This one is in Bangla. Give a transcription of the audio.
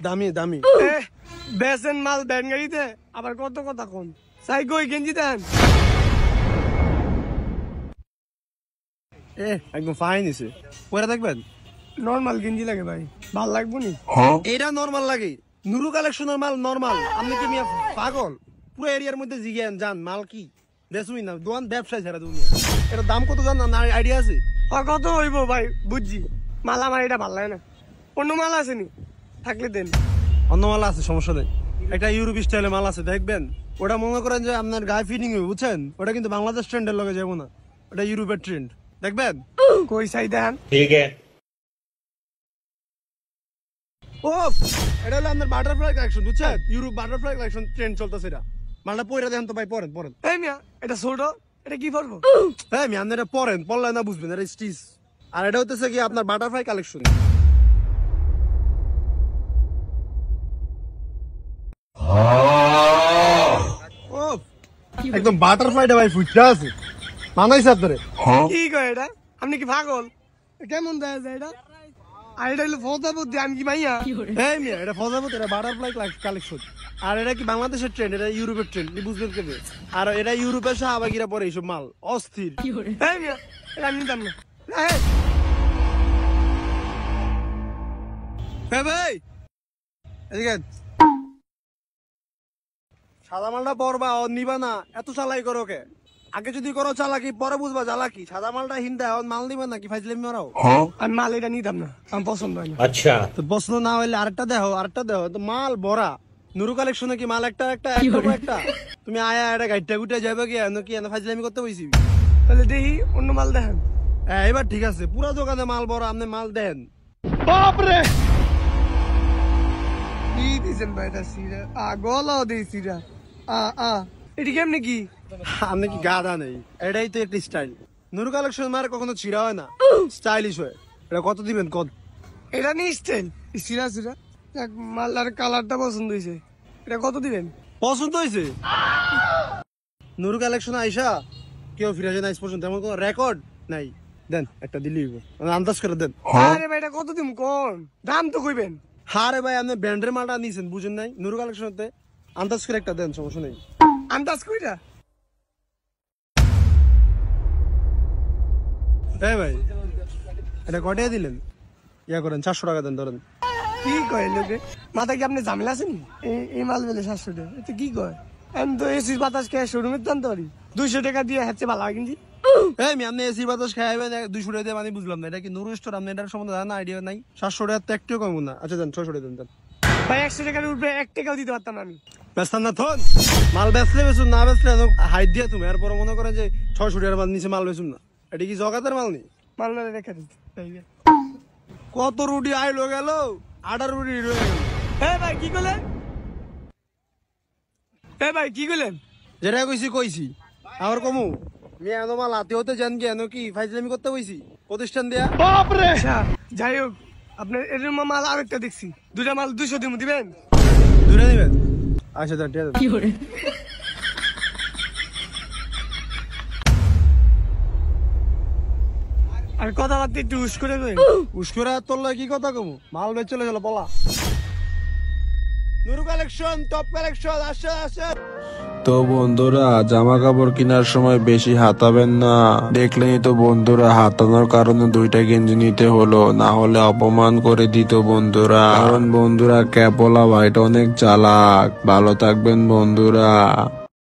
দামি দামি বেসেন মাল ব্যান গাড়িতে আবার কত কথা কোন চাই কই গেঞ্জি দেন একদম ফাইন আছে পরে দেখবেন নরমাল গেঞ্জি লাগে ভাই ভাল লাগবো নি এটা নরমাল লাগে নুরু কালেকশনের মাল নরমাল আপনি কি মিয়া পাগল পুরো এরিয়ার মধ্যে জিজ্ঞেন জান মাল কি দেখুই না দোকান ব্যবসায় ছাড়া দুনিয়া এটা দাম কত জান না আইডিয়া আছে কত হইব ভাই বুঝছি মাল আমার এটা ভাল লাগে না অন্য মাল আছে নি থাকলে দেন অন্য মাল আছে সমস্যা নেই একটা ইউরোপ স্টাইলের মাল আছে দেখবেন ওটা মনে করেন যে আপনার গায়ে ফিটিং হবে বুঝছেন ওটা কিন্তু বাংলাদেশ ট্রেন্ডের লগে যাবো না ওটা ইউরোপের ট্রেন্ড দেখবেন কই চাই দেন ठीक है ও এটা হলো আপনার বাটারফ্লাই কালেকশন বুঝছেন ইউরোপ বাটারফ্লাই কালেকশন ট্রেন্ড চলতেছে এটা মালটা পরে দেন তো ভাই পরেন পরেন এই মিয়া এটা ছোট এটা কি করবো হ্যাঁ আমি আপনারা পরেন পড়লে না বুঝবেন এটা স্টিচ আর এটা হচ্ছে কি আপনার বাটারফ্লাই কালেকশন ও একদম বাটারফ্লাইটা ভাই ফুটটা আছে মানাইছে আপনারে কি কয় এটা আপনি কি পাগল কেমন দেয়া যায় এটা আর এটা হলো ফোতা বুদ্ধি আমি কি মাইয়া এই মিয়া এটা ফজাবত এটা বাটারফ্লাই কালেকশন আর এটা কি বাংলাদেশের ট্রেন্ড এটা ইউরোপের ট্রেন্ড বুঝবেন কেবে আর এটা ইউরোপের শাহবাগিরা পরে এইসব মাল অস্থির এই মিয়া এটা আমি নিতাম না ভাই এদিকে সাদা মালটা পরবা ও নিবা না এত চালাই করো কে আগে যদি করো চালাকি পরে বুঝবা চালাকি সাদা মালটা হিন্দা মাল নিবা নাকি ফাইজলে মারাও আমি মাল এটা নিতাম না আমার পছন্দ হয় না अच्छा তো পছন্দ না হইলে আরেকটা দেখো তো মাল ভরা নুরু কালেকশনে কি মাল একটা একটা তুমি আয়া এটা গাইডটা গুটা যাবে কি এনে ফাইজলামি করতে বইছি তাহলে দেখি অন্য মাল দেখেন এবার ঠিক আছে পুরা দোকানে মাল ভরা আপনি মাল দেন বাপরে কি দিছেন ভাই এটা সিরা গলাও দিই সিরা এটি কেমনি কি আপনি কি গাদা নেই এটাই তো একটা স্টাইল নুরু কালেকশন মার কখনো ছিড়া হয় না স্টাইলিশ হয় এটা কত দিবেন কত এটা নি স্টাইল সিরা সিরা মালার কালারটা পছন্দ হয়েছে এটা কত দিবেন পছন্দ হয়েছে নুরু কালেকশন আইসা কেউ ফিরে যায় না পর্যন্ত তেমন কোনো রেকর্ড নাই দেন একটা দিল্লি আন্দাজ করে দেন আরে ভাই এটা কত দিম কোন দাম তো কইবেন হারে ভাই আপনি ব্র্যান্ডের মালটা নিয়েছেন বুঝেন নাই নুরু কালেকশনতে আন্দাজ করে একটা দেন সমস্যা নেই আন্দাজ কইরা হ্যাঁ ভাই এটা কটাই দিলেন ইয়া করেন 400 টাকা দেন ধরেন কি কয় লোকে মাথা কি আপনি ঝামেলা আছেন এই মাল বেলে 700 টাকা এটা কি কয় আমি তো এসির বাতাস খেয়ে শোরুমে জানতে পারি 200 টাকা দিয়ে হচ্ছে ভালো হয় কিন্তু আমি আপনি এসি বাতাস খাইবেন 200 টাকা দিয়ে মানে বুঝলাম না এটা কি নুরু স্টোর আপনি এটার সম্বন্ধে জানা আইডিয়া নাই 700 টাকা তো একটু কম না আচ্ছা দেন 600 টাকা দেন ভাই 100 টাকার উপরে 1 টাকাও দিতে পারতাম না আমি বেচতাম না থন মাল বেচলে বেচুন না বেচলে হাইট দিয়ে তুমি এরপর মনে করেন যে 600 টাকার মাল নিচে মাল বেচুন না এটা কি জগাতের মাল নেই মাল না রেখে দিতে কত রুটি আইলো গেল 8 রুটি রয়ে গেল ভাই কি করলেন ভাই কি করলেন যেটা কইছি আর কমু মেয়ে এত মাল হাতে হতে জান কি এনো কি ফাইজলামি করতে বইছি প্রতিষ্ঠান দেয়া বাপরে যাই হোক আপনার এর মাল আরেকটা দেখছি দুটা মাল 200 দিমু দিবেন দূরে দিবেন আচ্ছা দেন ঠিক আছে আর কথাবার্তা একটু উস করে কই উস্কুরা তোল্লা কি কথা কমু মাল বেচ চলে গেল বলা নুরু কালেকশন টপ কালেকশন আসে তো বন্ধুরা জামা কাপড় কেনার সময় বেশি হাতাবেন না দেখলেই তো বন্ধুরা হাতানোর কারণে 2টা গেঞ্জি নিতে হলো না হলে অপমান করে দিত বন্ধুরা কারণ বন্ধুরা ক্যাপলা ভাইটা অনেক চালাক ভালো থাকবেন বন্ধুরা।